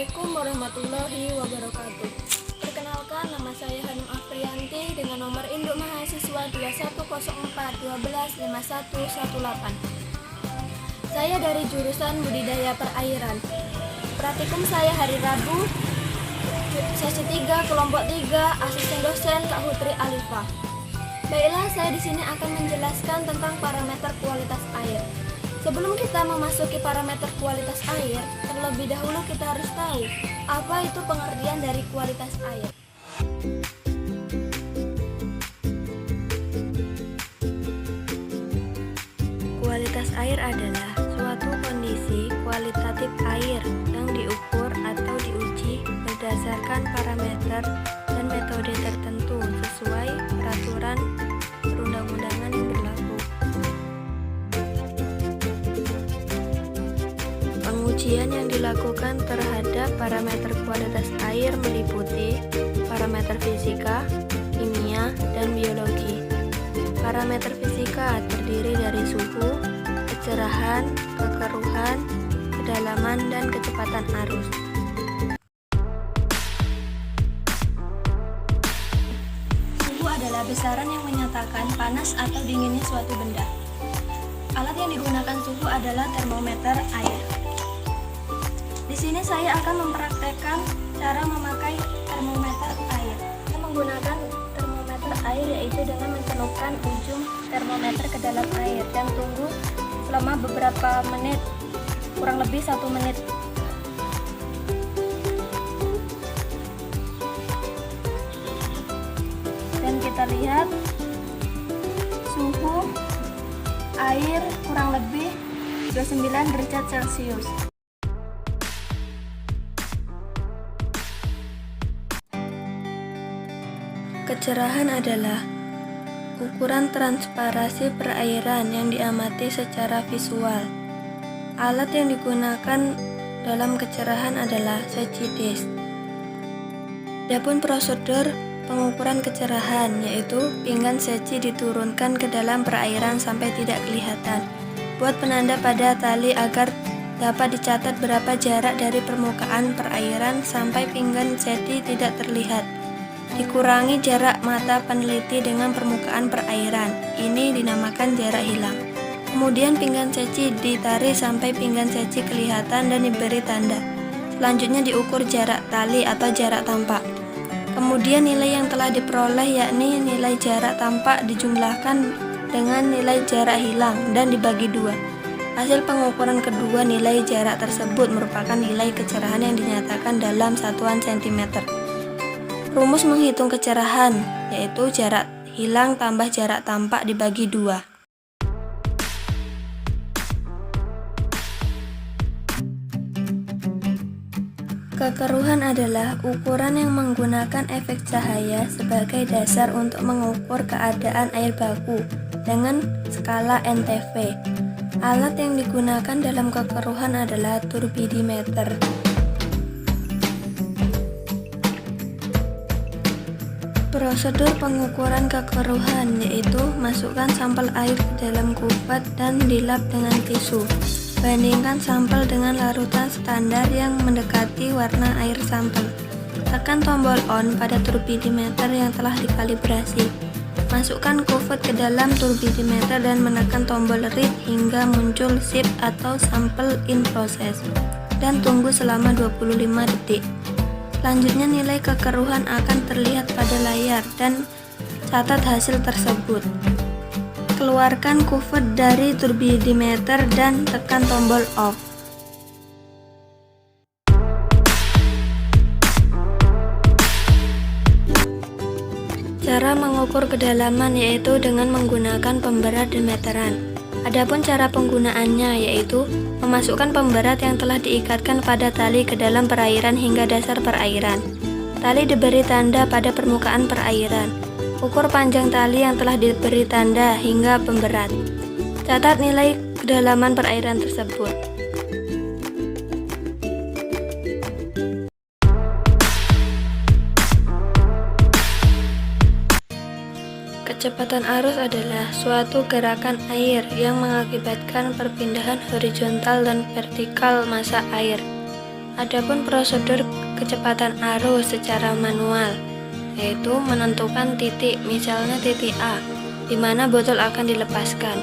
Assalamualaikum warahmatullahi wabarakatuh. Perkenalkan, nama saya Hanum Afrianti dengan nomor induk mahasiswa 2104125118. Saya dari jurusan Budidaya Perairan. Praktikum saya hari Rabu, sesi 3, kelompok 3, asisten dosen Kak Hutri Alifah. Baiklah, saya di sini akan menjelaskan tentang parameter kualitas air. Sebelum kita memasuki parameter kualitas air, terlebih dahulu kita harus tahu apa itu pengertian dari kualitas air. Kualitas air adalah suatu kondisi kualitatif air yang diukur atau diuji berdasarkan parameter dan metode tertentu sesuai peraturan perundang-undangan yang berlaku. Pengujian yang dilakukan terhadap parameter kualitas air meliputi parameter fisika, kimia, dan biologi. Parameter fisika terdiri dari suhu, kecerahan, kekeruhan, kedalaman, dan kecepatan arus. Suhu adalah besaran yang menyatakan panas atau dinginnya suatu benda. Alat yang digunakan suhu adalah termometer air. Di sini saya akan mempraktekkan cara memakai termometer air. Saya menggunakan termometer air yaitu dengan mencelupkan ujung termometer ke dalam air dan tunggu selama beberapa menit, kurang lebih 1 menit. Dan kita lihat suhu air kurang lebih 29 derajat Celcius. Kecerahan adalah ukuran transparasi perairan yang diamati secara visual. Alat yang digunakan dalam kecerahan adalah seci disk. Adapun prosedur pengukuran kecerahan yaitu pinggan seci diturunkan ke dalam perairan sampai tidak kelihatan. Buat penanda pada tali agar dapat dicatat berapa jarak dari permukaan perairan sampai pinggan seci tidak terlihat. Dikurangi jarak mata peneliti dengan permukaan perairan. Ini dinamakan jarak hilang. Kemudian pinggan seci ditarik sampai pinggan seci kelihatan dan diberi tanda. Selanjutnya diukur jarak tali atau jarak tampak. Kemudian nilai yang telah diperoleh yakni nilai jarak tampak dijumlahkan dengan nilai jarak hilang dan dibagi 2. Hasil pengukuran kedua nilai jarak tersebut merupakan nilai kecerahan yang dinyatakan dalam satuan sentimeter. Rumus menghitung kecerahan yaitu jarak hilang tambah jarak tampak dibagi 2. Kekeruhan adalah ukuran yang menggunakan efek cahaya sebagai dasar untuk mengukur keadaan air baku dengan skala NTV. Alat yang digunakan dalam kekeruhan adalah turbidimeter. Prosedur pengukuran kekeruhan yaitu masukkan sampel air ke dalam kupat dan dilap dengan tisu. Bandingkan sampel dengan larutan standar yang mendekati warna air sampel. Tekan tombol on pada turbidimeter yang telah dikalibrasi. Masukkan kuvat ke dalam turbidimeter dan menekan tombol read hingga muncul sip atau sampel in process dan tunggu selama 25 detik. Selanjutnya nilai kekeruhan akan terlihat pada layar dan catat hasil tersebut. Keluarkan kuvat dari turbidimeter dan tekan tombol off. Cara mengukur kedalaman yaitu dengan menggunakan pemberat dan meteran. Adapun cara penggunaannya yaitu memasukkan pemberat yang telah diikatkan pada tali ke dalam perairan hingga dasar perairan. Tali diberi tanda pada permukaan perairan. Ukur panjang tali yang telah diberi tanda hingga pemberat. Catat nilai kedalaman perairan tersebut. Kecepatan arus adalah suatu gerakan air yang mengakibatkan perpindahan horizontal dan vertikal massa air. Adapun prosedur kecepatan arus secara manual, yaitu menentukan titik, misalnya titik A, di mana botol akan dilepaskan.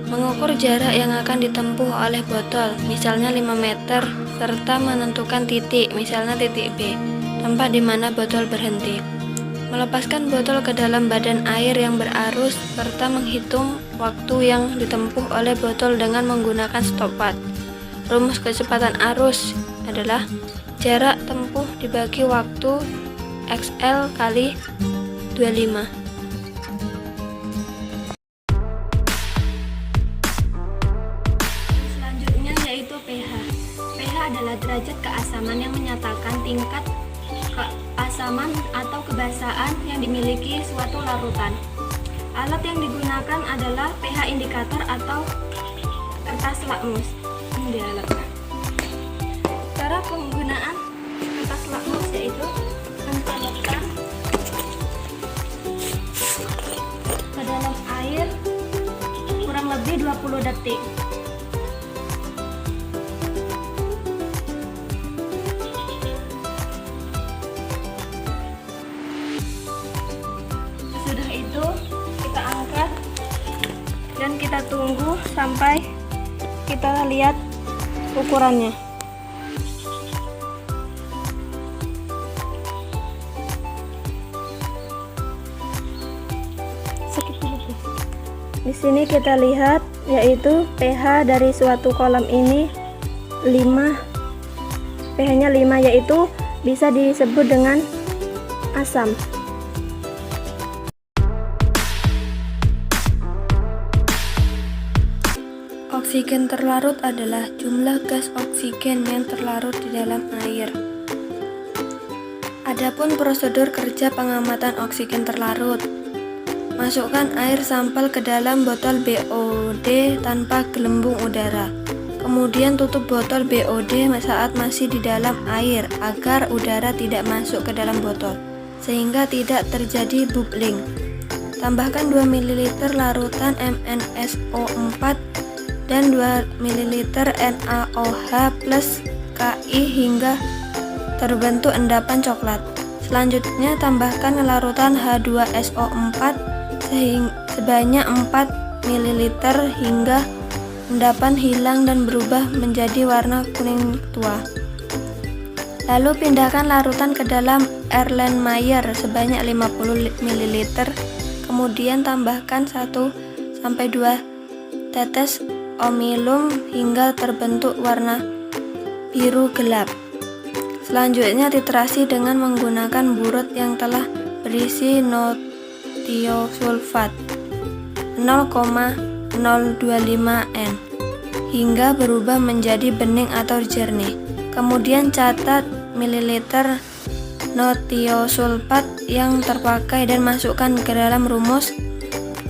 Mengukur jarak yang akan ditempuh oleh botol, misalnya 5 meter, serta menentukan titik, misalnya titik B, tempat di mana botol berhenti. Melepaskan botol ke dalam badan air yang berarus, serta menghitung waktu yang ditempuh oleh botol dengan menggunakan stopwatch. Rumus kecepatan arus adalah jarak tempuh dibagi waktu XL kali 25. Selanjutnya yaitu pH. pH adalah derajat keasaman yang menyatakan tingkat keasaman atau kebasahan yang dimiliki suatu larutan. Alat yang digunakan adalah pH indikator atau kertas lakmus. Ini dia alatnya. Cara penggunaan kertas lakmus yaitu mencolokkan ke dalam air kurang lebih 20 detik. Sesudah itu kita angkat dan kita tunggu sampai kita lihat ukurannya. Di sini kita lihat yaitu pH dari suatu kolam ini 5. pH-nya 5, yaitu bisa disebut dengan asam. Oksigen terlarut adalah jumlah gas oksigen yang terlarut di dalam air. Adapun prosedur kerja pengamatan oksigen terlarut. Masukkan air sampel ke dalam botol BOD tanpa gelembung udara. Kemudian tutup botol BOD saat masih di dalam air agar udara tidak masuk ke dalam botol, sehingga tidak terjadi bubbling. Tambahkan 2 ml larutan MnSO4 dan 2 ml NaOH plus Ki hingga terbentuk endapan coklat. Selanjutnya tambahkan larutan H2SO4 sebanyak 4 ml hingga endapan hilang dan berubah menjadi warna kuning tua. Lalu pindahkan larutan ke dalam Erlenmeyer sebanyak 50 ml. Kemudian tambahkan 1-2 tetes omilum hingga terbentuk warna biru gelap. Selanjutnya titrasi dengan menggunakan burut yang telah berisi tiosulfat 0,025 N hingga berubah menjadi bening atau jernih. Kemudian catat mililiter tiosulfat yang terpakai dan masukkan ke dalam rumus.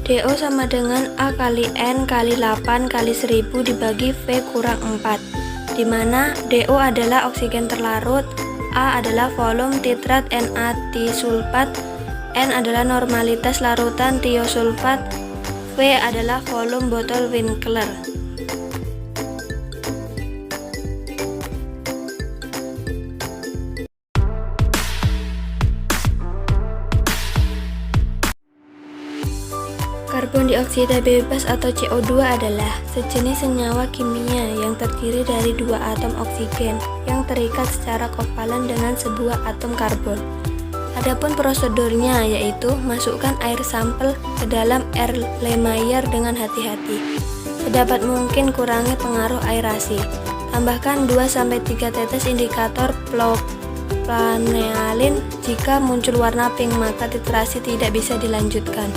DO sama dengan A kali N kali 8 kali 1000 dibagi V kurang 4, di mana DO adalah oksigen terlarut, A adalah volume titrat Na-tisulfat, N adalah normalitas larutan tiosulfat, V adalah volume botol Winkler. Karbon dioksida bebas atau CO2 adalah sejenis senyawa kimia yang terdiri dari 2 atom oksigen yang terikat secara kovalen dengan sebuah atom karbon. Adapun prosedurnya yaitu masukkan air sampel ke dalam Erlenmeyer dengan hati-hati. Sedapat mungkin kurangi pengaruh aerasi. Tambahkan 2-3 tetes indikator planealin. Jika muncul warna pink maka titrasi tidak bisa dilanjutkan.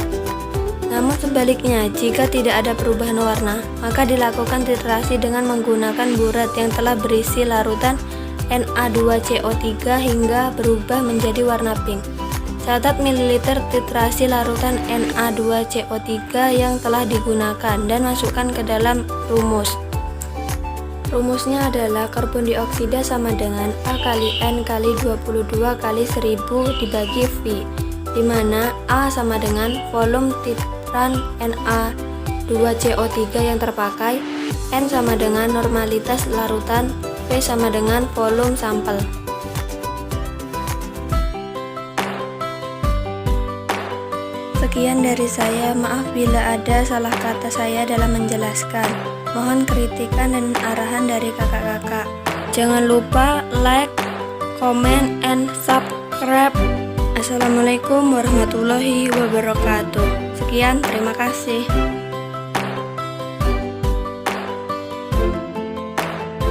Namun sebaliknya, jika tidak ada perubahan warna, maka dilakukan titrasi dengan menggunakan burat yang telah berisi larutan Na2CO3 hingga berubah menjadi warna pink. Catat mililiter titrasi larutan Na2CO3 yang telah digunakan dan masukkan ke dalam rumus. Rumusnya adalah karbon dioksida sama dengan A kali N kali 22 kali 1000 dibagi V, di mana A sama dengan volume titran Na2CO3 yang terpakai, N sama dengan normalitas larutan V sama dengan volume sampel. Sekian dari saya, maaf bila ada salah kata saya dalam menjelaskan. Mohon kritikan dan arahan dari kakak-kakak. Jangan lupa like, comment, and subscribe. Assalamualaikum warahmatullahi wabarakatuh. Sekian, terima kasih.